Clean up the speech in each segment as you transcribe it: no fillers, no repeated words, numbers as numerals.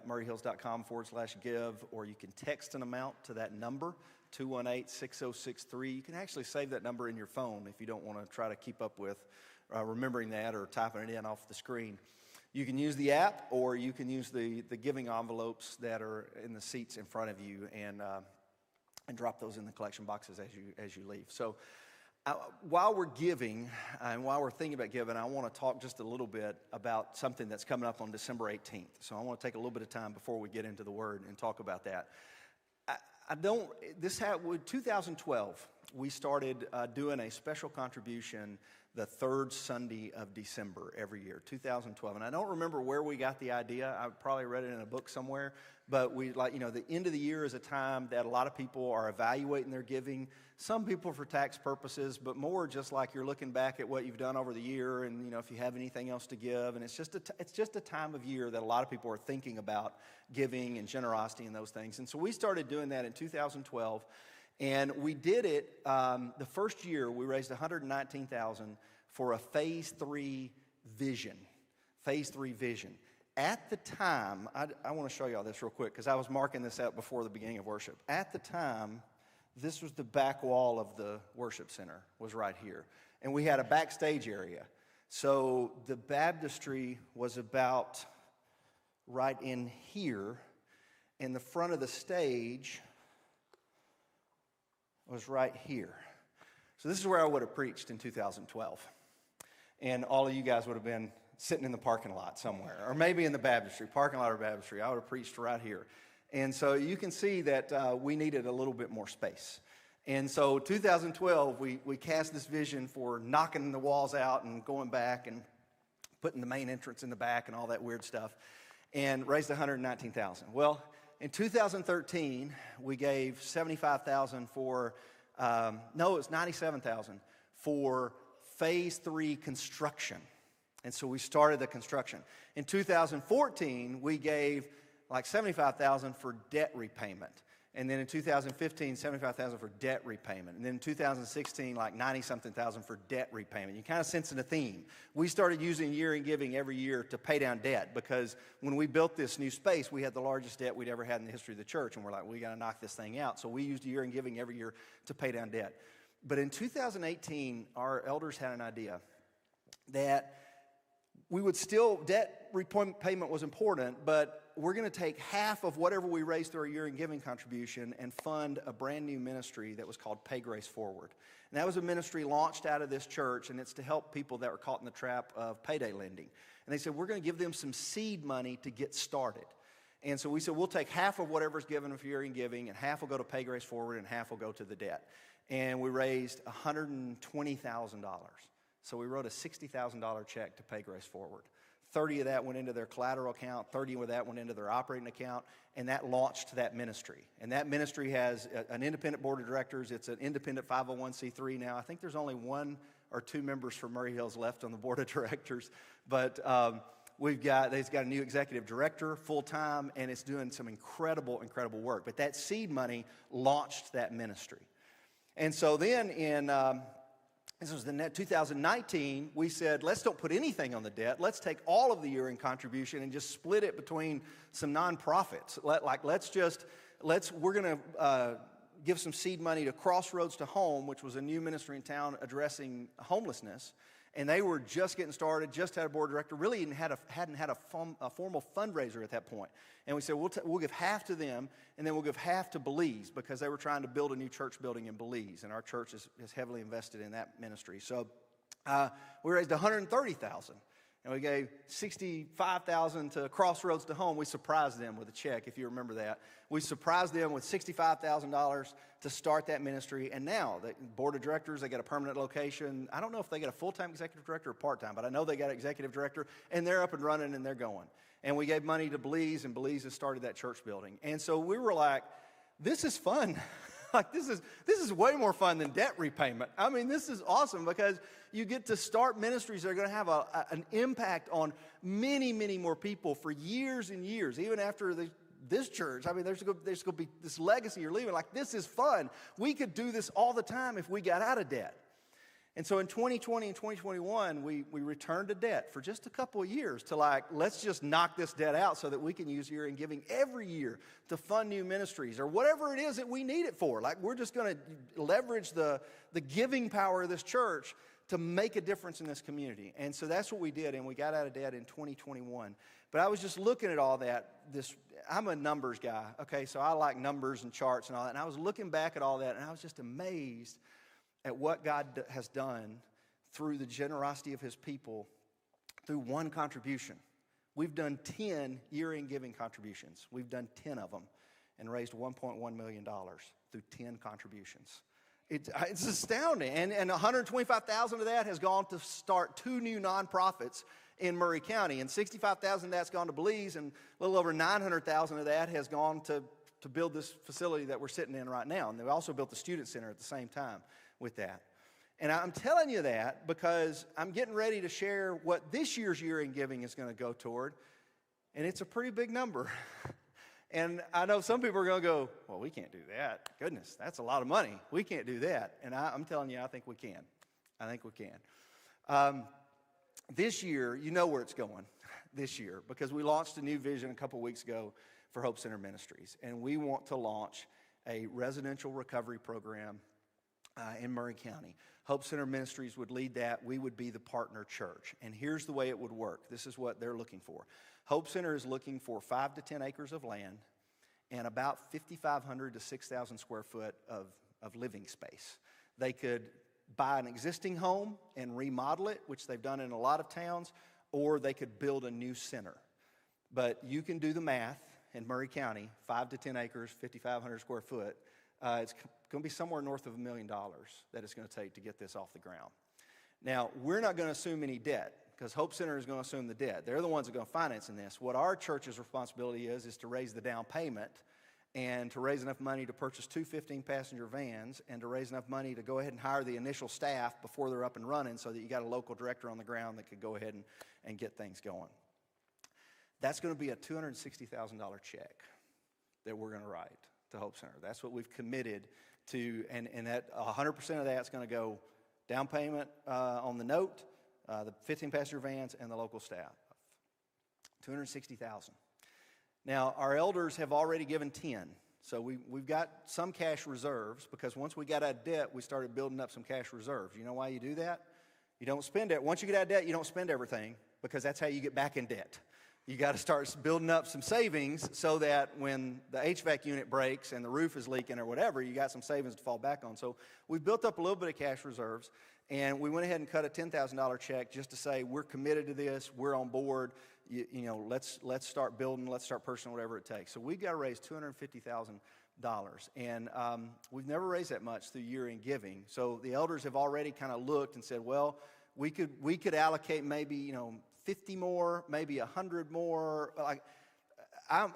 murrayhills.com/give, or you can text an amount to that number, 218-6063. You can actually save that number in your phone if you don't want to try to keep up with remembering that or typing it in off the screen. You can use the app, or you can use the giving envelopes that are in the seats in front of you, and drop those in the collection boxes as you leave. So while we're giving and while we're thinking about giving, I want to talk just a little bit about something that's coming up on December 18th. So I want to take a little bit of time before we get into the Word and talk about that. With 2012, we started doing a special contribution the third Sunday of December every year, 2012. And I don't remember where we got the idea. I probably read it in a book somewhere. But the end of the year is a time that a lot of people are evaluating their giving. Some people for tax purposes, but more just like you're looking back at what you've done over the year, and if you have anything else to give. And it's just a time of year that a lot of people are thinking about giving and generosity and those things. And so we started doing that in 2012. And we did it, the first year we raised $119,000 for a Phase 3 vision. Phase 3 vision. At the time, I want to show y'all this real quick because I was marking this out before the beginning of worship. At the time, this was the back wall of the worship center, was right here. And we had a backstage area. So the baptistry was about right in here, and the front of the stage was right here. So this is where I would have preached in 2012. And all of you guys would have been sitting in the parking lot somewhere, or maybe in the baptistry, parking lot or baptistry. I would have preached right here. And so you can see that we needed a little bit more space. And so 2012, we cast this vision for knocking the walls out and going back and putting the main entrance in the back and all that weird stuff, and raised $119,000. Well, in 2013, we gave $75,000 for, it's $97,000 for Phase 3 construction. And so we started the construction. In 2014, we gave like $75,000 for debt repayment. And then in 2015, $75,000 for debt repayment. And then in 2016, like $90-something thousand for debt repayment. You kind of sensing a theme. We started using year in giving every year to pay down debt, because when we built this new space, we had the largest debt we'd ever had in the history of the church. And we're like, we got to knock this thing out. So we used year in giving every year to pay down debt. But in 2018, our elders had an idea that we would still, debt repayment was important, but we're going to take half of whatever we raised through our year in giving contribution and fund a brand new ministry that was called Pay Grace Forward. And that was a ministry launched out of this church, and it's to help people that were caught in the trap of payday lending. And they said, we're going to give them some seed money to get started. And so we said, we'll take half of whatever's given for year in giving, and half will go to Pay Grace Forward, and half will go to the debt. And we raised $120,000. So we wrote a $60,000 check to Pay Grace Forward. 30 of that went into their collateral account, 30 of that went into their operating account, and that launched that ministry. And that ministry has an independent board of directors. It's an independent 501c3 now. I think there's only 1 or 2 members from Murray Hills left on the board of directors. But they've got a new executive director full-time, and it's doing some incredible, incredible work. But that seed money launched that ministry. And so then this was 2019, we said, let's don't put anything on the debt. Let's take all of the year-end contribution and just split it between some nonprofits. We're going to give some seed money to Crossroads to Home, which was a new ministry in town addressing homelessness. And they were just getting started, just had a board director, really hadn't had a formal fundraiser at that point. And we said, we'll give half to them, and then we'll give half to Belize, because they were trying to build a new church building in Belize, and our church is heavily invested in that ministry. So we raised $130,000, and we gave $65,000 to Crossroads to Home. We surprised them with a check, if you remember that. We surprised them with $65,000 to start that ministry, and now the board of directors, they got a permanent location. I don't know if they got a full-time executive director or part-time, but I know they got an executive director, and they're up and running, and they're going. And we gave money to Belize, and Belize has started that church building. And so we were like, this is fun. Like, this is way more fun than debt repayment. I mean, this is awesome, because you get to start ministries that are going to have an impact on many, many more people for years and years, even after this church. I mean, there's going to be this legacy you're leaving. Like, this is fun. We could do this all the time if we got out of debt. And so in 2020 and 2021, we returned to debt for just a couple of years to let's just knock this debt out so that we can use year-end giving every year to fund new ministries or whatever it is that we need it for. We're just going to leverage the giving power of this church to make a difference in this community. And so that's what we did, and we got out of debt in 2021. But I was just looking at all that. I'm a numbers guy, okay? So I like numbers and charts and all that. And I was looking back at all that, and I was just amazed at what God has done through the generosity of his people through one contribution. We've done 10 year-end giving contributions. We've done 10 of them and raised $1.1 million through 10 contributions. It's astounding. And $125,000 of that has gone to start 2 new nonprofits in Murray County. And $65,000 of that's gone to Belize, and a little over $900,000 of that has gone to build this facility that we're sitting in right now. And they've also built the student center at the same time with that. And I'm telling you that because I'm getting ready to share what this year's year-end giving is going to go toward. And it's a pretty big number. And I know some people are going to go, well, we can't do that. Goodness, that's a lot of money. We can't do that. And I'm telling you, I think we can. I think we can. This year, you know where it's going this year because we launched a new vision a couple weeks ago for Hope Center Ministries. And we want to launch a residential recovery program in Murray County. Hope Center Ministries would lead that. We would be the partner church. And here's the way it would work. This is what they're looking for. Hope Center is looking for 5 to 10 acres of land and about 5,500 to 6,000 square foot of living space. They could buy an existing home and remodel it, which they've done in a lot of towns, or they could build a new center. But you can do the math in Murray County, 5 to 10 acres, 5,500 square foot. It's going to be somewhere north of $1 million that it's going to take to get this off the ground. Now, we're not going to assume any debt because Hope Center is going to assume the debt. They're the ones that are going to finance in this. What our church's responsibility is to raise the down payment and to raise enough money to purchase 2 15-passenger vans and to raise enough money to go ahead and hire the initial staff before they're up and running so that you got a local director on the ground that could go ahead and get things going. That's going to be a $260,000 check that we're going to write to Hope Center. That's what we've committed to, and that 100% of that's going to go down payment on the note, the 15-passenger vans, and the local staff. $260,000. Now, our elders have already given 10, so we've got some cash reserves because once we got out of debt, we started building up some cash reserves. You know why you do that? You don't spend it. Once you get out of debt, you don't spend everything because that's how you get back in debt. You got to start building up some savings so that when the HVAC unit breaks and the roof is leaking or whatever, you got some savings to fall back on. So we've built up a little bit of cash reserves, and we went ahead and cut a $10,000 check just to say we're committed to this, we're on board. You know, let's start building, let's start purchasing whatever it takes. So we've got to raise $250,000, and we've never raised that much through year-end giving. So the elders have already kind of looked and said, well, we could allocate maybe 50 more, maybe 100 more. I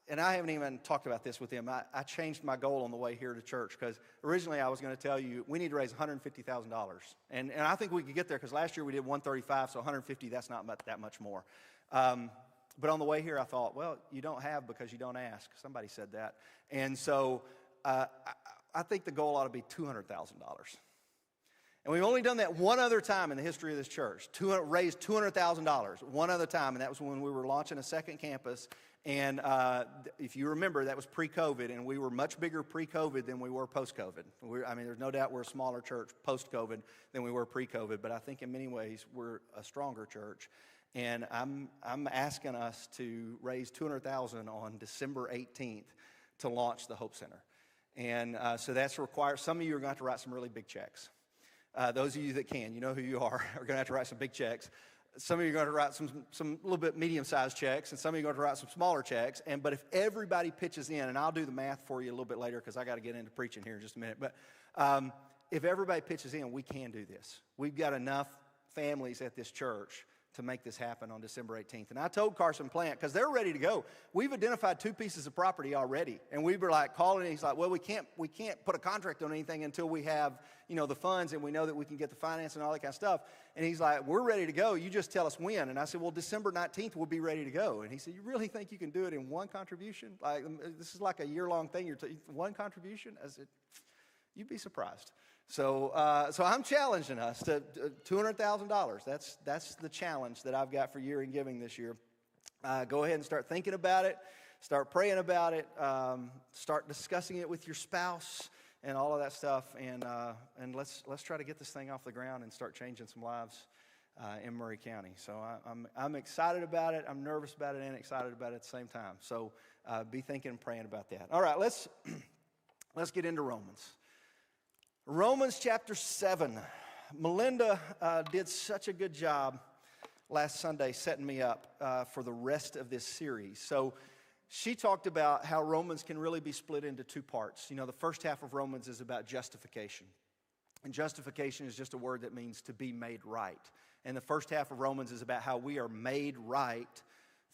haven't even talked about this with them. I changed my goal on the way here to church because originally I was going to tell you we need to raise $150,000. And I think we could get there because last year we did 135, so 150, that's not that much more. But on the way here I thought, well, you don't have because you don't ask. Somebody said that. And so I think the goal ought to be $200,000. And we've only done that one other time in the history of this church, raised $200,000, one other time, and that was when we were launching a second campus. And if you remember, that was pre-COVID, and we were much bigger pre-COVID than we were post-COVID. There's no doubt we're a smaller church post-COVID than we were pre-COVID, but I think in many ways we're a stronger church. And I'm asking us to raise $200,000 on December 18th to launch the Hope Center. And so that's required. Some of you are going to have to write some really big checks. Those of you that can, you know who you are going to have to write some big checks. Some of you are going to write some little bit medium-sized checks, and some of you are going to write some smaller checks. But if everybody pitches in, and I'll do the math for you a little bit later because I got to get into preaching here in just a minute. But if everybody pitches in, we can do this. We've got enough families at this church to make this happen on December 18th. And I told Carson Plant, because they're ready to go. We've identified 2 pieces of property already. And we were like calling, and he's like, well, we can't put a contract on anything until we have, the funds and we know that we can get the finance and all that kind of stuff. And he's like, we're ready to go. You just tell us when. And I said, well, December 19th, we'll be ready to go. And he said, you really think you can do it in one contribution? Like, this is like a year-long thing. One contribution? I said, you'd be surprised. So I'm challenging us to $200,000. That's the challenge that I've got for year in giving this year. Go ahead and start thinking about it. Start praying about it. Start discussing it with your spouse and all of that stuff. And let's try to get this thing off the ground and start changing some lives in Murray County. So I'm excited about it. I'm nervous about it and excited about it at the same time. So be thinking and praying about that. All right, let's get into Romans. Romans chapter 7. Melinda did such a good job last Sunday setting me up for the rest of this series. So she talked about how Romans can really be split into two parts. You know, the first half of Romans is about justification. And justification is just a word that means to be made right. And the first half of Romans is about how we are made right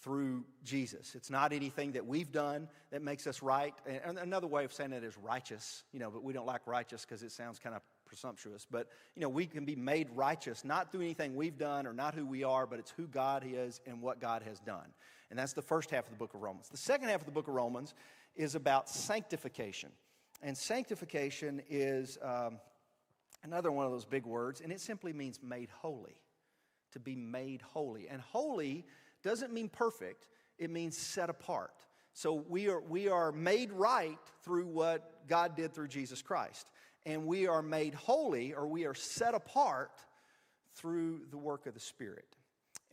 through Jesus. It's not anything that we've done that makes us right. And another way of saying it is righteous, you know, but we don't like righteous because it sounds kind of presumptuous. But, you know, we can be made righteous, not through anything we've done or not who we are, but it's who God is and what God has done. And that's the first half of the book of Romans. The second half of the book of Romans is about sanctification. And sanctification is another one of those big words, and it simply means made holy, to be made holy. And holy doesn't mean perfect, it means set apart. So we are made right through what God did through Jesus Christ. And we are made holy, or we are set apart through the work of the Spirit.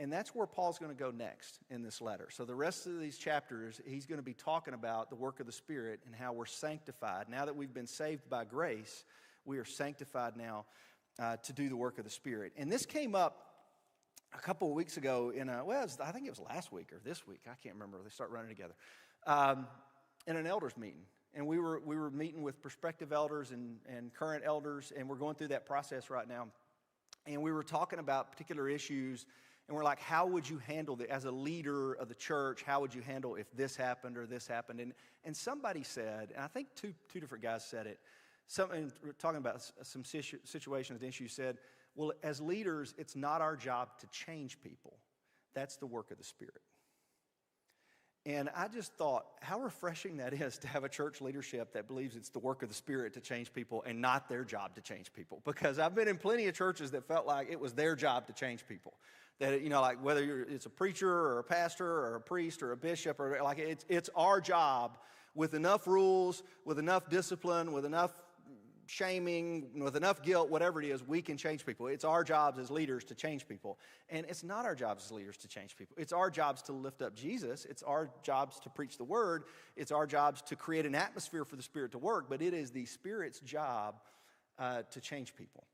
And that's where Paul's going to go next in this letter. So the rest of these chapters, he's going to be talking about the work of the Spirit and how we're sanctified. Now that we've been saved by grace, we are sanctified now to do the work of the Spirit. And this came up a couple of weeks ago I think it was last week or this week. I can't remember. They start running together. In an elders meeting. And we were meeting with prospective elders and current elders, and we're going through that process right now. And we were talking about particular issues, and we're like, how would you handle it as a leader of the church? How would you handle if this happened or this happened? And somebody said, and I think two different guys said it, talking about some situations and issues, said, well, as leaders, it's not our job to change people. That's the work of the Spirit. And I just thought how refreshing that is to have a church leadership that believes it's the work of the Spirit to change people and not their job to change people. Because I've been in plenty of churches that felt like it was their job to change people. That, you know, like whether it's a preacher or a pastor or a priest or a bishop, or like it's our job with enough rules, with enough discipline, with enough shaming, with enough guilt, whatever it is, we can change people. It's our jobs as leaders to change people. And it's not our jobs as leaders to change people. It's our jobs to lift up Jesus. It's our jobs to preach the word. It's our jobs to create an atmosphere for the Spirit to work. But it is the Spirit's job to change people.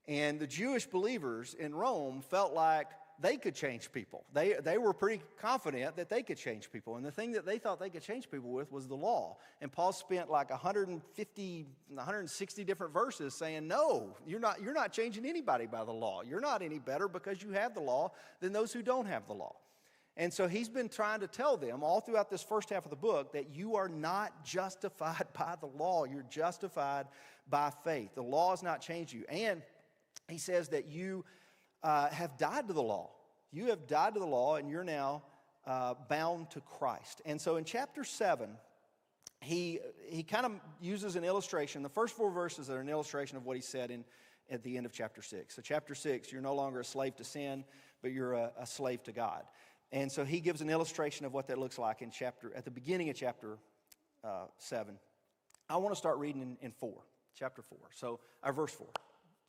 And the Jewish believers in Rome felt like they could change people. They were pretty confident that they could change people. And the thing that they thought they could change people with was the law. And Paul spent like 160 different verses saying, no, you're not changing anybody by the law. You're not any better because you have the law than those who don't have the law. And so he's been trying to tell them all throughout this first half of the book that you are not justified by the law. You're justified by faith. The law has not changed you. And he says that you have died to the law. You have died to the law, and you're now bound to Christ. And so in chapter 7, he kind of uses an illustration. The first 4 verses are an illustration of what he said at the end of chapter 6. So chapter 6, you're no longer a slave to sin, but you're a slave to God. And so he gives an illustration of what that looks like at the beginning of chapter 7. I want to start reading in chapter 4. So verse 4.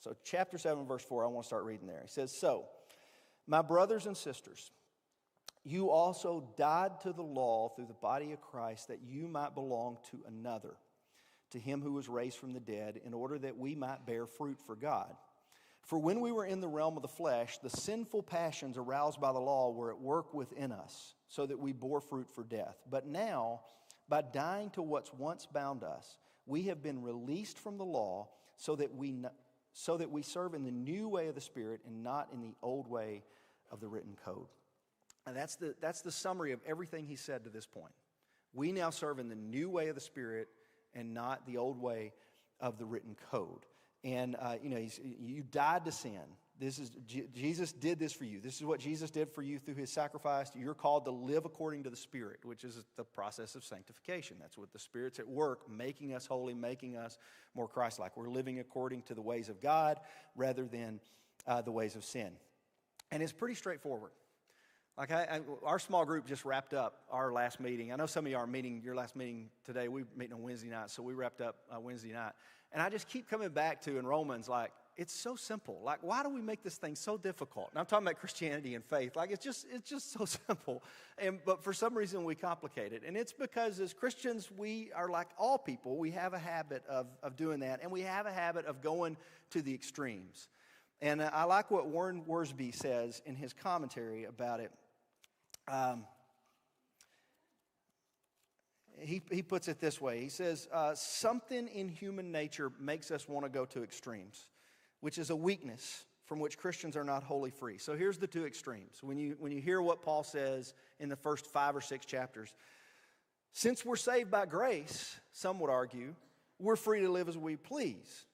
So chapter 7, verse 4, I want to start reading there. He says, so, my brothers and sisters, you also died to the law through the body of Christ that you might belong to another, to him who was raised from the dead, in order that we might bear fruit for God. For when we were in the realm of the flesh, the sinful passions aroused by the law were at work within us, so that we bore fruit for death. But now, by dying to what's once bound us, we have been released from the law so that we serve in the new way of the Spirit and not in the old way of the written code. And that's the summary of everything he said to this point. We now serve in the new way of the Spirit and not the old way of the written code. And, you died to sin Jesus did this for you. This is what Jesus did for you through his sacrifice. You're called to live according to the Spirit, which is the process of sanctification. That's what the Spirit's at work, making us holy, making us more Christ-like. We're living according to the ways of God rather than the ways of sin. And it's pretty straightforward. Like our small group just wrapped up our last meeting. I know some of you are meeting your last meeting today. We're meeting on Wednesday night, so we wrapped up Wednesday night. And I just keep coming back to in Romans, like, it's so simple. Like, why do we make this thing so difficult? And I'm talking about Christianity and faith. Like, it's just so simple. But for some reason, we complicate it. And it's because as Christians, we are like all people. We have a habit of doing that. And we have a habit of going to the extremes. And I like what Warren Wiersbe says in his commentary about it. He puts it this way. He says, something in human nature makes us want to go to extremes, which is a weakness from which Christians are not wholly free. So here's the two extremes. When you hear what Paul says in the first 5 or 6 chapters, since we're saved by grace, some would argue, we're free to live as we please.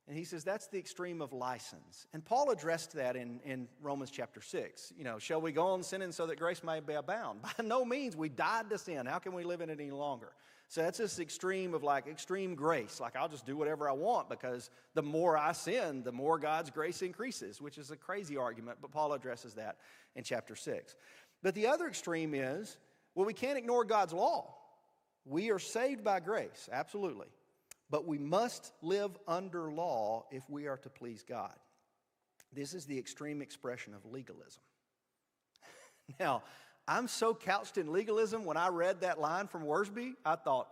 And he says that's the extreme of license. And Paul addressed that in Romans chapter 6. You know, shall we go on sinning so that grace may be abound? By no means. We died to sin. How can we live in it any longer? So that's this extreme of like extreme grace. Like I'll just do whatever I want because the more I sin, the more God's grace increases, which is a crazy argument. But Paul addresses that in chapter 6. But the other extreme is, well, we can't ignore God's law. We are saved by grace, absolutely. But we must live under law if we are to please God. This is the extreme expression of legalism. Now, I'm so couched in legalism, when I read that line from Wiersbe, I thought,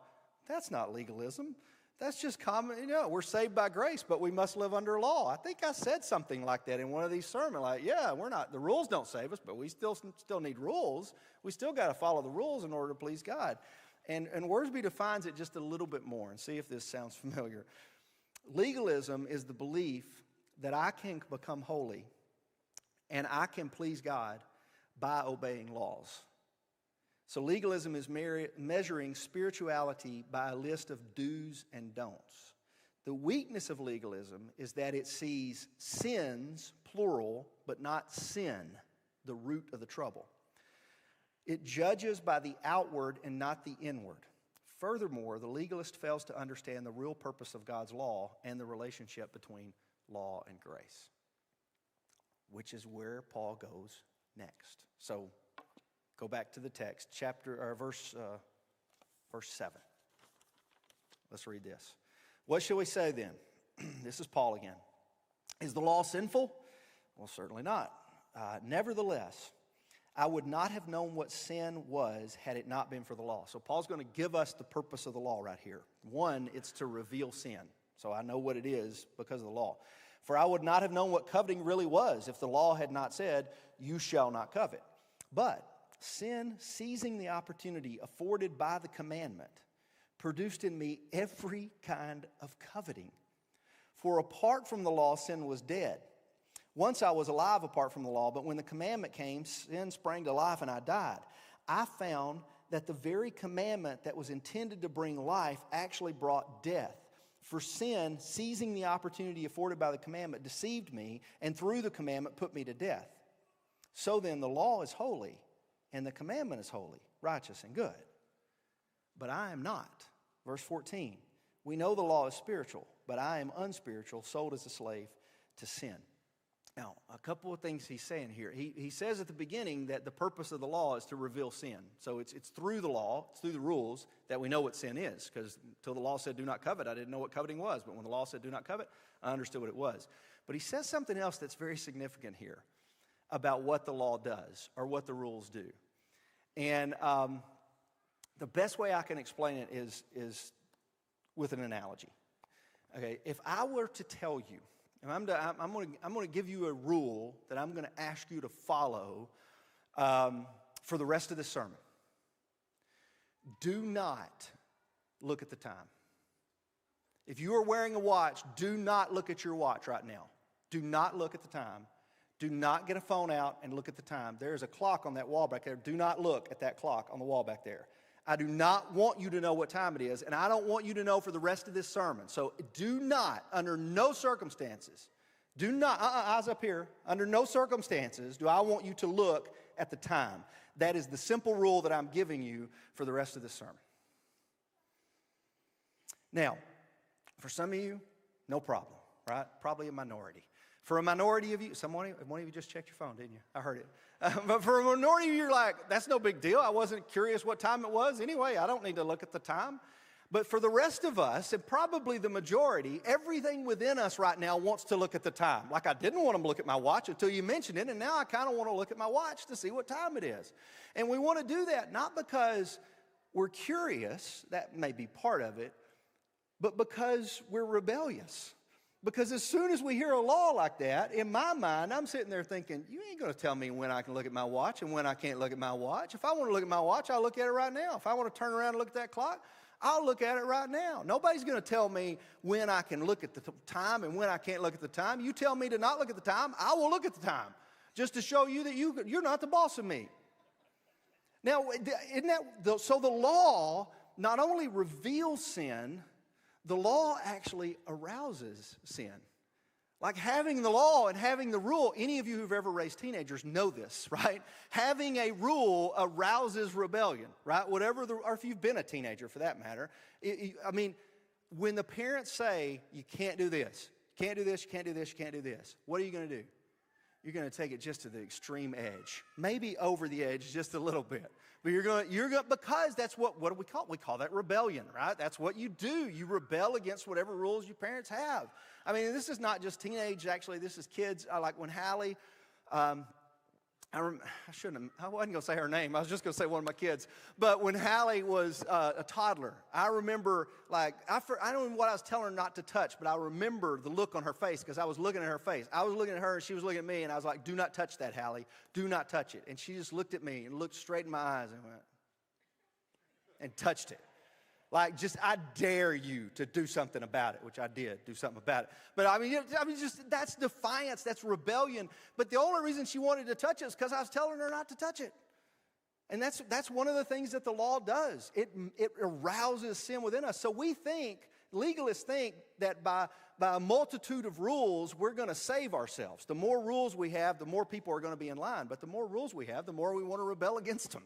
that's not legalism. That's just common, we're saved by grace, but we must live under law. I think I said something like that in one of these sermons. Like, yeah, the rules don't save us, but we still need rules. We still got to follow the rules in order to please God. And Wiersbe defines it just a little bit more, and see if this sounds familiar. Legalism is the belief that I can become holy and I can please God by obeying laws. So legalism is measuring spirituality by a list of do's and don'ts. The weakness of legalism is that it sees sins, plural, but not sin, the root of the trouble. It judges by the outward and not the inward. Furthermore, the legalist fails to understand the real purpose of God's law and the relationship between law and grace, which is where Paul goes next. So go back to the text, verse 7. Let's read this. What shall we say then? This is Paul again. Is the law sinful? Well, certainly not. Nevertheless, I would not have known what sin was had it not been for the law. So Paul's going to give us the purpose of the law right here. One, it's to reveal sin. So I know what it is because of the law. For I would not have known what coveting really was if the law had not said, you shall not covet. But sin, seizing the opportunity afforded by the commandment, produced in me every kind of coveting. For apart from the law, sin was dead. Once I was alive apart from the law, but when the commandment came, sin sprang to life and I died. I found that the very commandment that was intended to bring life actually brought death. For sin, seizing the opportunity afforded by the commandment, deceived me, and through the commandment put me to death. So then the law is holy, and the commandment is holy, righteous, and good. But I am not. Verse 14, we know the law is spiritual, but I am unspiritual, sold as a slave to sin. Now, a couple of things he's saying here. He says at the beginning that the purpose of the law is to reveal sin. So it's through the law, it's through the rules that we know what sin is. Because until the law said do not covet, I didn't know what coveting was. But when the law said do not covet, I understood what it was. But he says something else that's very significant here about what the law does or what the rules do. And the best way I can explain it is with an analogy. Okay, if I were to tell you, and I'm going to give you a rule that I'm going to ask you to follow for the rest of the sermon. Do not look at the time. If you are wearing a watch, do not look at your watch right now. Do not look at the time. Do not get a phone out and look at the time. There is a clock on that wall back there. Do not look at that clock on the wall back there. I do not want you to know what time it is, and I don't want you to know for the rest of this sermon. So do not, under no circumstances, Do not, eyes up here, under no circumstances do I want you to look at the time. That is the simple rule that I'm giving you for the rest of this sermon. Now, for some of you, no problem, right? Probably a minority. For a minority of you, one of you just checked your phone, didn't you? I heard it. But for a minority of you, you're like, that's no big deal. I wasn't curious what time it was. Anyway, I don't need to look at the time. But for the rest of us, and probably the majority, everything within us right now wants to look at the time. Like I didn't want to look at my watch until you mentioned it, and now I kind of want to look at my watch to see what time it is. And we want to do that not because we're curious, that may be part of it, but because we're rebellious. Because as soon as we hear a law like that, in my mind, I'm sitting there thinking, you ain't going to tell me when I can look at my watch and when I can't look at my watch. If I want to look at my watch, I'll look at it right now. If I want to turn around and look at that clock, I'll look at it right now. Nobody's going to tell me when I can look at the time and when I can't look at the time. You tell me to not look at the time, I will look at the time, just to show you that you're not the boss of me. Now, so the law not only reveals sin, the law actually arouses sin. Like having the law and having the rule, any of you who've ever raised teenagers know this, right? Having a rule arouses rebellion, right? Or if you've been a teenager for that matter. When the parents say, you can't do this, you can't do this, you can't do this, you can't do this, what are you going to do? You're going to take it just to the extreme edge. Maybe over the edge just a little bit. But you're going because that's what do we call it? We call that rebellion, right? That's what you do. You rebel against whatever rules your parents have. I mean, this is not just teenage, actually. This is kids. Like when Hallie, I wasn't going to say her name. I was just going to say one of my kids. But when Hallie was a toddler, I remember, I don't know what I was telling her not to touch, but I remember the look on her face because I was looking at her face. I was looking at her and she was looking at me, and I was like, do not touch that, Hallie. Do not touch it. And she just looked at me and looked straight in my eyes and went, and touched it. Like, just, I dare you to do something about it, which I did, do something about it. But that's defiance, that's rebellion. But the only reason she wanted to touch it is because I was telling her not to touch it. And that's one of the things that the law does. It arouses sin within us. So legalists think that by a multitude of rules, we're going to save ourselves. The more rules we have, the more people are going to be in line. But the more rules we have, the more we want to rebel against them.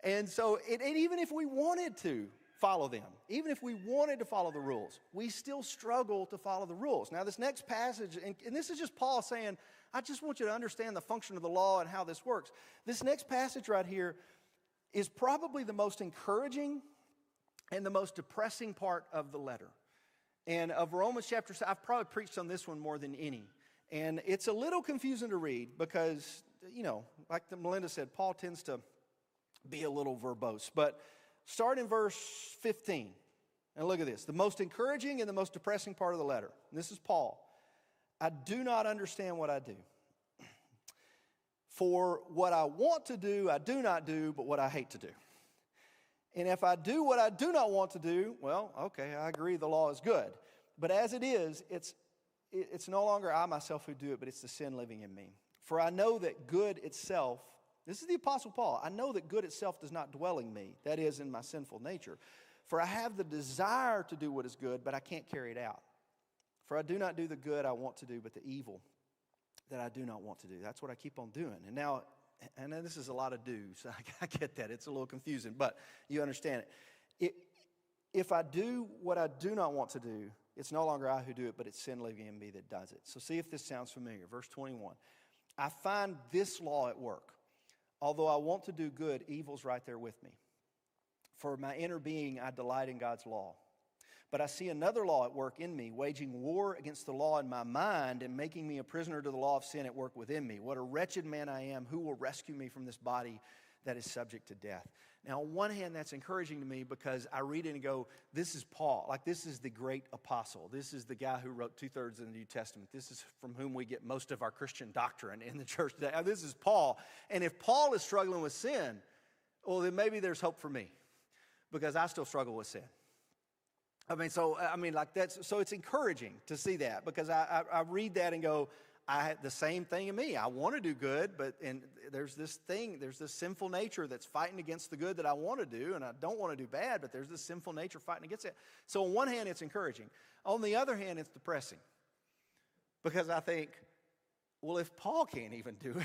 And so, and even if we wanted to follow them, even if we wanted to follow the rules, we still struggle to follow the rules. Now, this next passage, and this is just Paul saying, I just want you to understand the function of the law and how this works. This next passage right here is probably the most encouraging and the most depressing part of the letter. And of Romans chapter 6, I've probably preached on this one more than any. And it's a little confusing to read because, like Melinda said, Paul tends to be a little verbose. But start in verse 15. And look at this. The most encouraging and the most depressing part of the letter. And this is Paul. I do not understand what I do. For what I want to do, I do not do, but what I hate to do. And if I do what I do not want to do, well, okay, I agree the law is good. But as it is, it's no longer I myself who do it, but it's the sin living in me. For I know that good itself, this is the Apostle Paul, I know that good itself does not dwell in me, that is, in my sinful nature. For I have the desire to do what is good, but I can't carry it out. For I do not do the good I want to do, but the evil that I do not want to do. That's what I keep on doing. And now this is a lot of do's. I get that. It's a little confusing, but you understand it. If I do what I do not want to do, it's no longer I who do it, but it's sin living in me that does it. So see if this sounds familiar. Verse 21. I find this law at work. Although I want to do good, evil's right there with me. For my inner being, I delight in God's law. But I see another law at work in me, waging war against the law in my mind and making me a prisoner to the law of sin at work within me. What a wretched man I am. Who will rescue me from this body that is subject to death? Now, on one hand, that's encouraging to me because I read it and go, this is Paul. Like, this is the great apostle. This is the guy who wrote 2/3 of the New Testament. This is from whom we get most of our Christian doctrine in the church today. This is Paul. And if Paul is struggling with sin, well, then maybe there's hope for me because I still struggle with sin. So it's encouraging to see that because I read that and go, I have the same thing in me. I want to do good, and there's this sinful nature that's fighting against the good that I want to do, and I don't want to do bad, but there's this sinful nature fighting against it. So on one hand, it's encouraging. On the other hand, it's depressing Because I think, well, if Paul can't even do it,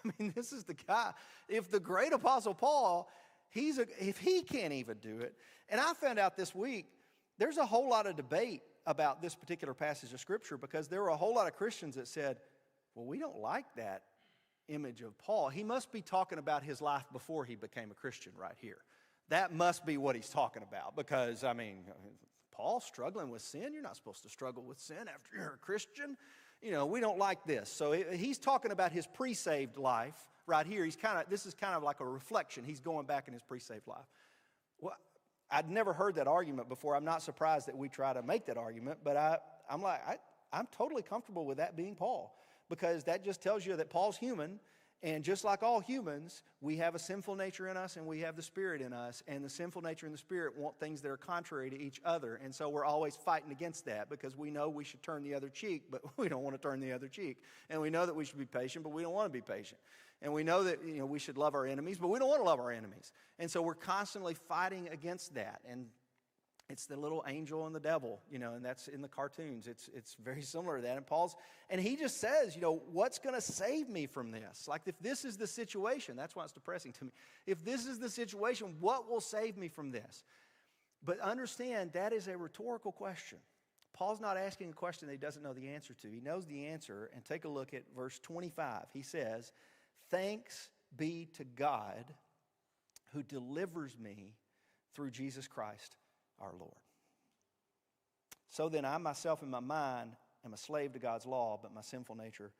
I mean, this is the guy. If the great apostle Paul, if he can't even do it. And I found out this week, there's a whole lot of debate about this particular passage of Scripture because there were a whole lot of Christians that said, well, we don't like that image of Paul. He must be talking about his life before he became a Christian right here. That must be what he's talking about because, I mean, Paul struggling with sin? You're not supposed to struggle with sin after you're a Christian. You know, we don't like this. So he's talking about his pre-saved life right here. This is kind of like a reflection. He's going back in his pre-saved life. Well, I'd never heard that argument before. I'm not surprised that we try to make that argument, but I'm totally comfortable with that being Paul because that just tells you that Paul's human. And just like all humans, we have a sinful nature in us and we have the Spirit in us. And the sinful nature and the Spirit want things that are contrary to each other. And so we're always fighting against that because we know we should turn the other cheek, but we don't want to turn the other cheek. And we know that we should be patient, but we don't want to be patient. And we know that we should love our enemies, but we don't want to love our enemies. And so we're constantly fighting against that. And it's the little angel and the devil, and that's in the cartoons. It's very similar to that. And he just says, what's going to save me from this? Like if this is the situation, that's why it's depressing to me. If this is the situation, what will save me from this? But understand that is a rhetorical question. Paul's not asking a question that he doesn't know the answer to. He knows the answer. And take a look at verse 25. He says, thanks be to God who delivers me through Jesus Christ our Lord. So then I myself in my mind am a slave to God's law, but my sinful nature,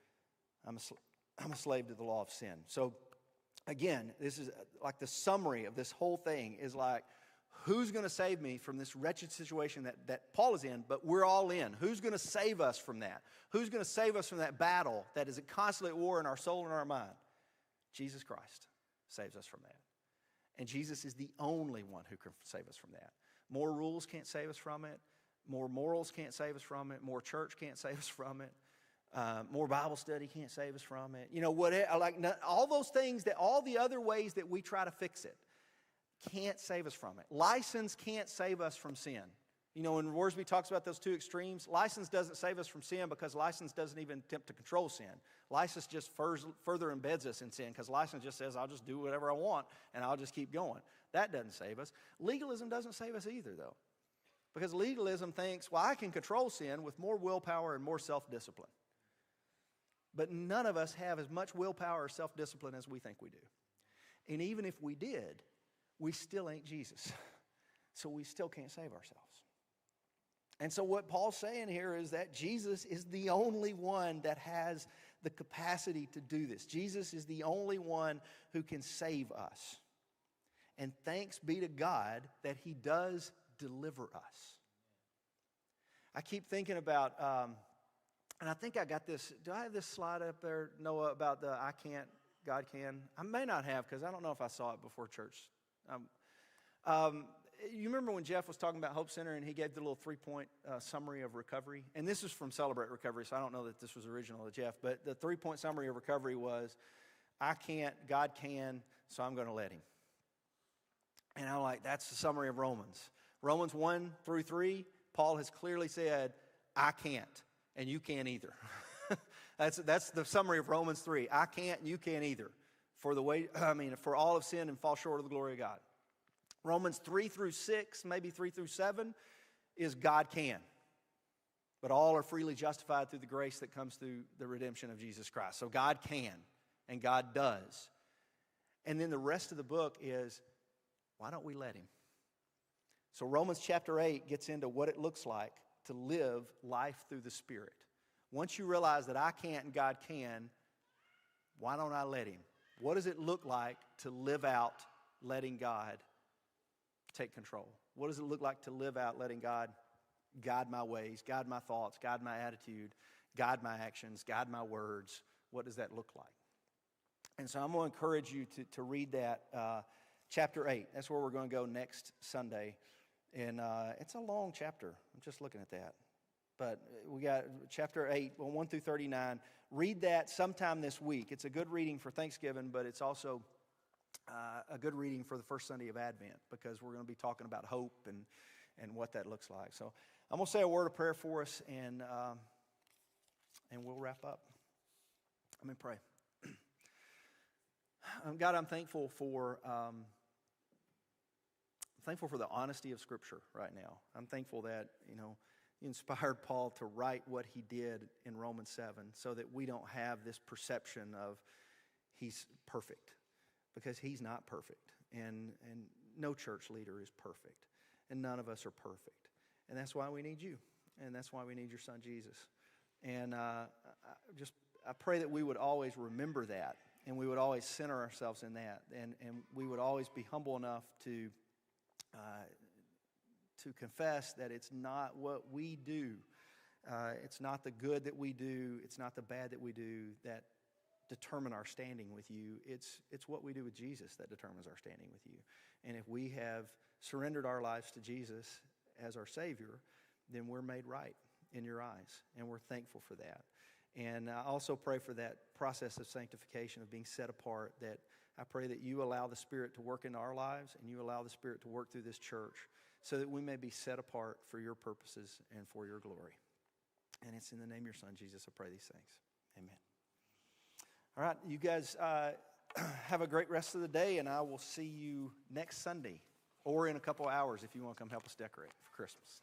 I'm a slave to the law of sin. So again, this is like the summary of this whole thing is like, who's going to save me from this wretched situation that Paul is in, but we're all in? Who's going to save us from that? Who's going to save us from that battle that is constantly at war in our soul and our mind? Jesus Christ saves us from that. And Jesus is the only one who can save us from that. More rules can't save us from it. More morals can't save us from it. More church can't save us from it. More Bible study can't save us from it. All those things, all the other ways that we try to fix it can't save us from it. License can't save us from sin. When Worsby talks about those two extremes, license doesn't save us from sin because license doesn't even attempt to control sin. License just further embeds us in sin because license just says, I'll just do whatever I want and I'll just keep going. That doesn't save us. Legalism doesn't save us either, though. Because legalism thinks, well, I can control sin with more willpower and more self-discipline. But none of us have as much willpower or self-discipline as we think we do. And even if we did, we still ain't Jesus. So we still can't save ourselves. And so what Paul's saying here is that Jesus is the only one that has the capacity to do this. Jesus is the only one who can save us. And thanks be to God that he does deliver us. I keep thinking about, and I think I got this. Do I have this slide up there, Noah, about the I can't, God can? I may not have because I don't know if I saw it before church. You remember when Jeff was talking about Hope Center and he gave the little 3-point summary of recovery? And this is from Celebrate Recovery, so I don't know that this was original to Jeff. But the 3-point summary of recovery was, I can't, God can, so I'm going to let him. And I'm like, that's the summary of Romans. Romans 1 through 3, Paul has clearly said, I can't, and you can't either. That's the summary of Romans 3. I can't, and you can't either. For all have sinned and fall short of the glory of God. Romans 3 through 6, maybe 3 through 7, is God can. But all are freely justified through the grace that comes through the redemption of Jesus Christ. So God can, and God does. And then the rest of the book is, why don't we let him? So Romans chapter 8 gets into what it looks like to live life through the Spirit. Once you realize that I can't and God can, why don't I let him? What does it look like to live out letting God take control? What does it look like to live out letting God guide my ways, guide my thoughts, guide my attitude, guide my actions, guide my words? What does that look like? And so I'm going to encourage you to read that chapter 8. That's where we're going to go next Sunday. And it's a long chapter. I'm just looking at that. But we got chapter 8, 1 through 39. Read that sometime this week. It's a good reading for Thanksgiving, but it's also a good reading for the first Sunday of Advent because we're going to be talking about hope and what that looks like. So I'm going to say a word of prayer for us, and and we'll wrap up. Let me pray. God, I'm thankful for the honesty of Scripture right now. I'm thankful that, you inspired Paul to write what he did in Romans 7 so that we don't have this perception of he's perfect, because he's not perfect. And no church leader is perfect. And none of us are perfect. And that's why we need you. And that's why we need your son, Jesus. And I pray that we would always remember that. And we would always center ourselves in that. And we would always be humble enough to confess that it's not what we do. It's not the good that we do. It's not the bad that we do that determine our standing with you. It's what we do with Jesus that determines our standing with you. And if we have surrendered our lives to Jesus as our Savior, then we're made right in your eyes. And we're thankful for that. And I also pray for that process of sanctification, of being set apart, that I pray that you allow the Spirit to work into our lives and you allow the Spirit to work through this church so that we may be set apart for your purposes and for your glory. And it's in the name of your Son, Jesus, I pray these things. Amen. All right, you guys have a great rest of the day, and I will see you next Sunday or in a couple hours if you want to come help us decorate for Christmas.